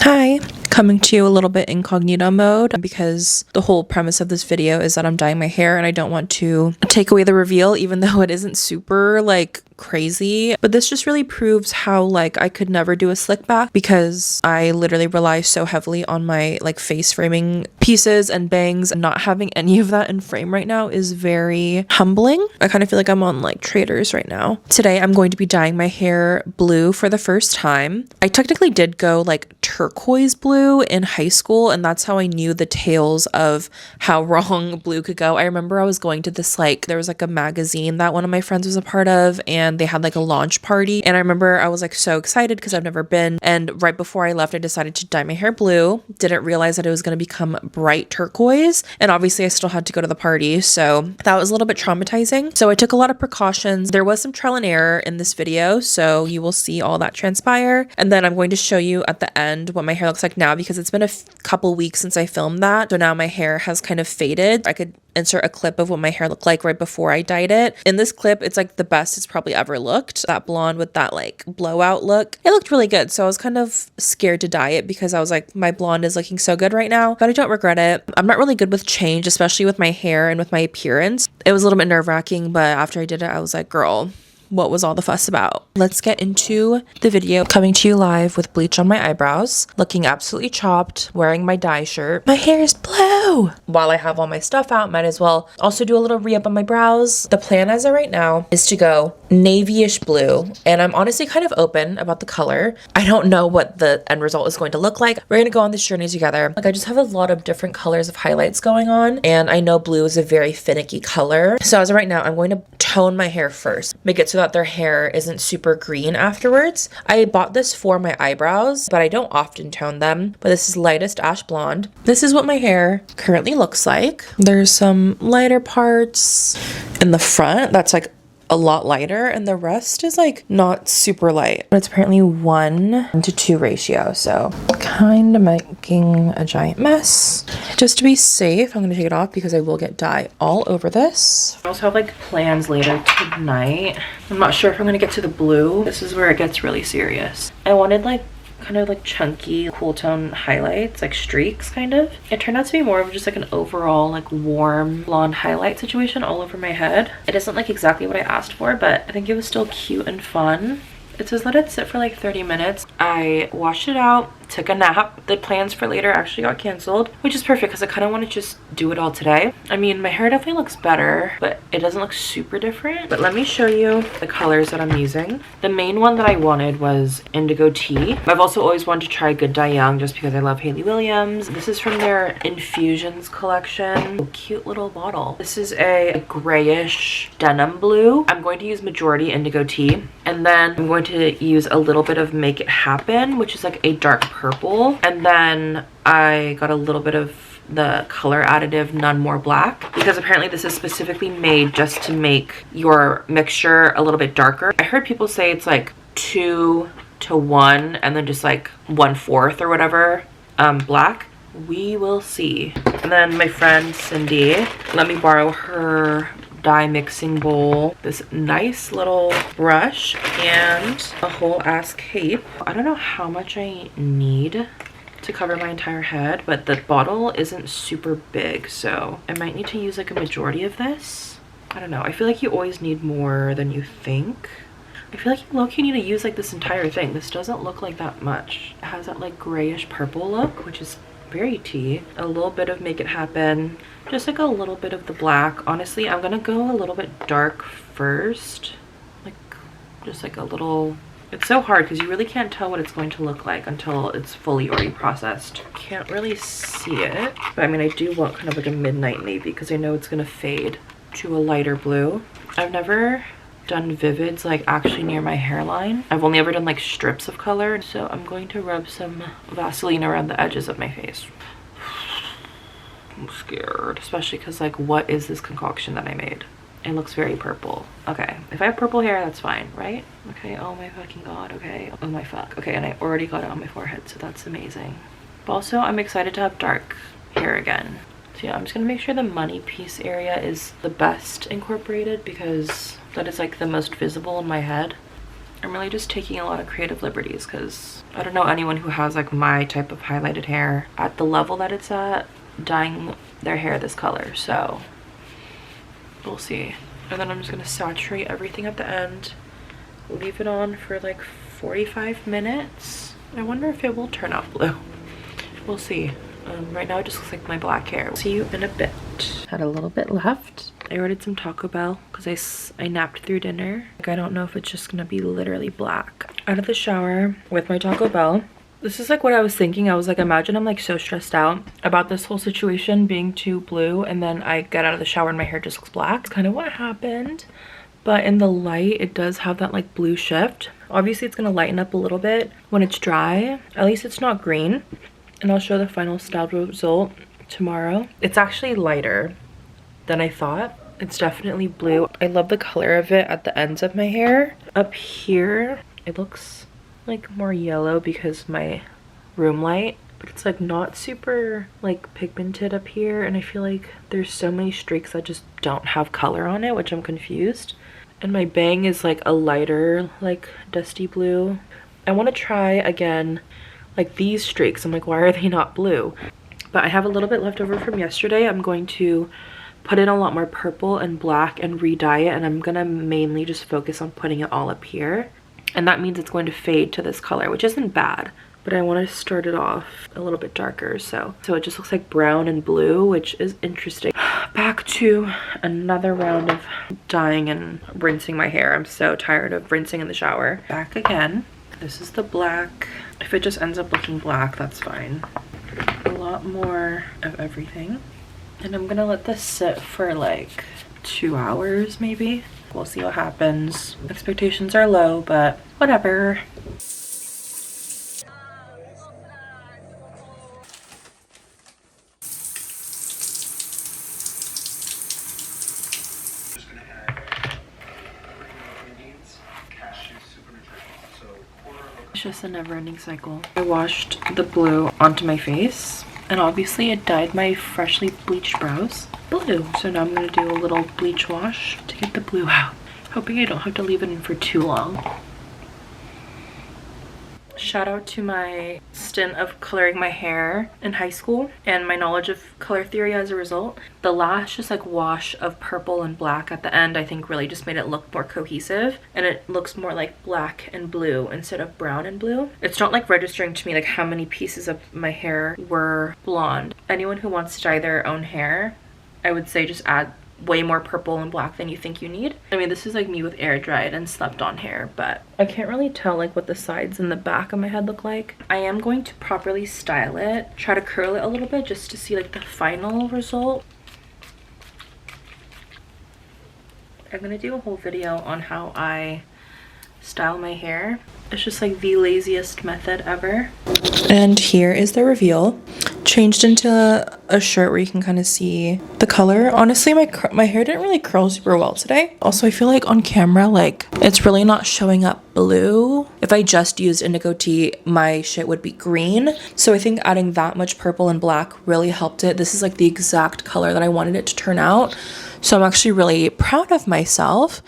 Hi, coming to you a little bit incognito mode because the whole premise of this video is that I'm dyeing my hair and I don't want to take away the reveal even though it isn't super crazy, but this just really proves how I could never do a slick back because I literally rely so heavily on my face framing pieces and bangs, and not having any of that in frame right now is very humbling. I kind of feel like I'm on Traders right now. Today I'm going to be dyeing my hair blue for the first time. I technically did go turquoise blue in high school, and that's how I knew the tales of how wrong blue could go. I remember I was going to this there was a magazine that one of my friends was a part of, and they had a launch party, and I remember I was so excited because I've never been, and right before I left I decided to dye my hair blue. Didn't realize that it was going to become bright turquoise, and obviously I still had to go to the party, so that was a little bit traumatizing. So I took a lot of precautions. There was some trial and error in this video, so you will see all that transpire, and then I'm going to show you at the end what my hair looks like now because it's been a couple weeks since I filmed that, so now my hair has kind of faded. I could insert a clip of what my hair looked like right before I dyed it. In this clip, it's the best it's probably ever looked. That blonde with that blowout look, it looked really good. So I was kind of scared to dye it because I was my blonde is looking so good right now, but I don't regret it. I'm not really good with change, especially with my hair and with my appearance. It was a little bit nerve-wracking, but after I did it, I was girl, what was all the fuss about? Let's get into the video. Coming to you live with bleach on my eyebrows, looking absolutely chopped, wearing my dye shirt. My hair is blue! While I have all my stuff out, might as well also do a little re-up on my brows. The plan as of right now is to go navy-ish blue, and I'm honestly kind of open about the color. I don't know what the end result is going to look like. We're gonna go on this journey together. I just have a lot of different colors of highlights going on, and I know blue is a very finicky color. So as of right now, I'm going to tone my hair first, make it so that their hair isn't super green afterwards. I bought this for my eyebrows, but I don't often tone them, but this is lightest ash blonde. This is what my hair currently looks like. There's some lighter parts in the front that's a lot lighter, and the rest is not super light, but it's apparently 1:2 ratio, so kind of making a giant mess. Just to be safe, I'm gonna take it off because I will get dye all over this. I also have plans later tonight. I'm not sure if I'm gonna get to the blue. This is where it gets really serious. I wanted kind of chunky cool tone highlights, streaks kind of. It turned out to be more of just an overall warm blonde highlight situation all over my head. It isn't exactly what I asked for, but I think it was still cute and fun. It says let it sit for 30 minutes. I washed it out, took a nap. The plans for later actually got canceled, which is perfect because I kind of want to just do it all today. I mean, my hair definitely looks better, but it doesn't look super different. But let me show you the colors that I'm using. The main one that I wanted was Indigo Tea. I've also always wanted to try Good Die Young just because I love Hayley Williams. This is from their Infusions collection. Oh, cute little bottle. This is a grayish denim blue. I'm going to use majority Indigo Tea, and then I'm going to use a little bit of Make It Happen, which is a dark purple, and then I got a little bit of the color additive None More Black because apparently this is specifically made just to make your mixture a little bit darker. I heard people say it's 2 to 1 and then just 1/4 or whatever black. We will see. And then my friend Cindy let me borrow her dye mixing bowl, this nice little brush, and a whole ass cape. I don't know how much I need to cover my entire head, but the bottle isn't super big, so I might need to use a majority of this. I don't know. I feel you always need more than you think. I feel you low-key need to use this entire thing. This doesn't look like that much. It has that grayish purple look, which is very tea. A little bit of Make It Happen, just a little bit of the black. Honestly, I'm gonna go a little bit dark first, just a little. It's so hard because you really can't tell what it's going to look like until it's fully already processed. Can't really see it, but I mean I do want kind of a midnight navy because I know it's gonna fade to a lighter blue. I've never done vivids actually near my hairline. I've only ever done strips of color, so I'm going to rub some Vaseline around the edges of my face. I'm scared, especially because what is this concoction that I made? It looks very purple. Okay, if I have purple hair, that's fine, right? Okay, oh my fucking god, okay, oh my fuck. Okay, and I already got it on my forehead, so that's amazing. But also, I'm excited to have dark hair again. So yeah, I'm just gonna make sure the money piece area is the best incorporated because that is the most visible in my head. I'm really just taking a lot of creative liberties because I don't know anyone who has like my type of highlighted hair at the level that it's at dyeing their hair this color, so we'll see. And then I'm just gonna saturate everything at the end, leave it on for like 45 minutes. I wonder if it will turn out blue. We'll see. Right now it just looks like my black hair. See you in a bit. Had a little bit left. I ordered some Taco Bell because I napped through dinner. Like, I don't know if it's just gonna be literally black. Out of the shower with my Taco Bell. This is like what I was thinking. I was like, imagine I'm like so stressed out about this whole situation being too blue, and then I get out of the shower and my hair just looks black. It's kind of what happened. But in the light, it does have that like blue shift. Obviously, it's gonna lighten up a little bit when it's dry. At least it's not green. And I'll show the final styled result tomorrow. It's actually lighter than I thought. It's definitely blue. I love the color of it at the ends of my hair. Up here, it looks like more yellow because my room light, but it's like not super like pigmented up here, and I feel like there's so many streaks that just don't have color on it, which I'm confused. And my bang is like a lighter like dusty blue. I want to try again like these streaks. I'm like, why are they not blue? But I have a little bit left over from yesterday. I'm going to put in a lot more purple and black and re-dye it, and I'm gonna mainly just focus on putting it all up here, and that means it's going to fade to this color, which isn't bad, but I want to start it off a little bit darker, so it just looks like brown and blue, which is interesting. Back to another round of dyeing and rinsing my hair. I'm so tired of rinsing in the shower. Back again. This is the black. If it just ends up looking black, that's fine. A lot more of everything. And I'm gonna let this sit for like 2 hours maybe. We'll see what happens. Expectations are low, but whatever. It's just a never-ending cycle. I washed the blue onto my face, and obviously it dyed my freshly bleached brows blue. So now I'm gonna do a little bleach wash to get the blue out. Hoping I don't have to leave it in for too long. Shout out to my stint of coloring my hair in high school and my knowledge of color theory as a result. The last just like wash of purple and black at the end, I think really just made it look more cohesive, and it looks more like black and blue instead of brown and blue. It's not like registering to me like how many pieces of my hair were blonde. Anyone who wants to dye their own hair, I would say just add way more purple and black than you think you need. I mean, this is like me with air dried and slept on hair, but I can't really tell like what the sides and the back of my head look like. I am going to properly style it, try to curl it a little bit just to see like the final result. I'm gonna do a whole video on how I style my hair. It's just like the laziest method ever. And here is the reveal. Changed into a shirt where you can kind of see the color. Honestly, my hair didn't really curl super well today. Also, I feel like on camera, like it's really not showing up blue. If I just used indigo tea, my shit would be green. So I think adding that much purple and black really helped it. This is like the exact color that I wanted it to turn out. So I'm actually really proud of myself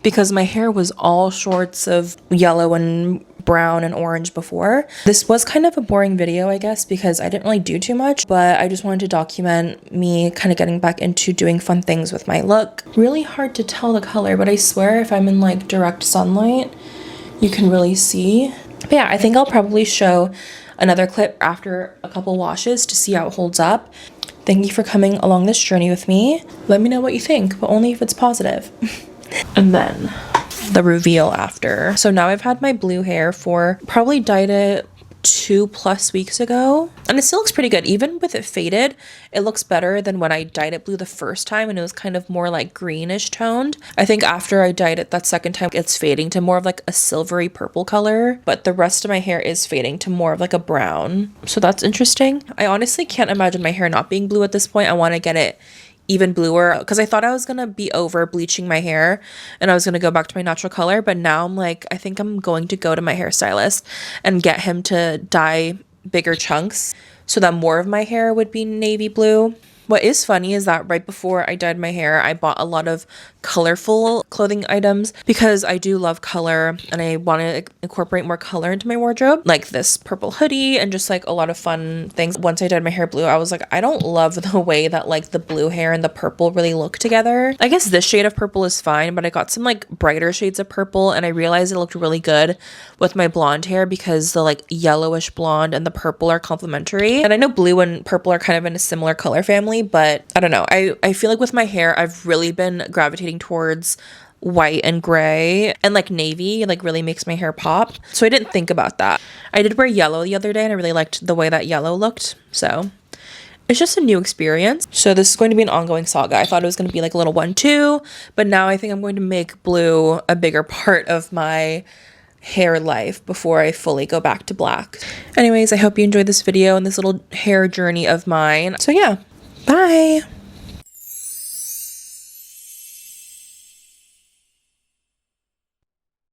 because my hair was all sorts of yellow and brown and orange before. This was kind of a boring video, I guess, because I didn't really do too much, but I just wanted to document me kind of getting back into doing fun things with my look. Really hard to tell the color, but I swear if I'm in like direct sunlight, you can really see. But yeah, I think I'll probably show another clip after a couple washes to see how it holds up. Thank you for coming along this journey with me. Let me know what you think, but only if it's positive. And then the reveal after. So now I've had my blue hair for probably dyed it 2+ weeks ago, and it still looks pretty good. Even with it faded, it looks better than when I dyed it blue the first time, and it was kind of more like greenish toned. I think after I dyed it that second time, it's fading to more of like a silvery purple color, but the rest of my hair is fading to more of like a brown. So that's interesting. I honestly can't imagine my hair not being blue at this point. I want to get it even bluer because I thought I was gonna be over bleaching my hair and I was gonna go back to my natural color, but now I'm like, I think I'm going to go to my hairstylist and get him to dye bigger chunks so that more of my hair would be navy blue. What is funny is that right before I dyed my hair, I bought a lot of colorful clothing items because I do love color and I want to incorporate more color into my wardrobe, like this purple hoodie and just like a lot of fun things. Once I dyed my hair blue, I was like, I don't love the way that like the blue hair and the purple really look together. I guess this shade of purple is fine, but I got some like brighter shades of purple and I realized it looked really good with my blonde hair because the like yellowish blonde and the purple are complementary. And I know blue and purple are kind of in a similar color family, but I don't know. I feel like with my hair, I've really been gravitating towards white and gray, and like navy like really makes my hair pop. So I didn't think about that. I did wear yellow the other day and I really liked the way that yellow looked. So it's just a new experience. So this is going to be an ongoing saga. I thought it was going to be like a little 1-2, but now I think I'm going to make blue a bigger part of my hair life before I fully go back to black. Anyways, I hope you enjoyed this video and this little hair journey of mine. So yeah, bye.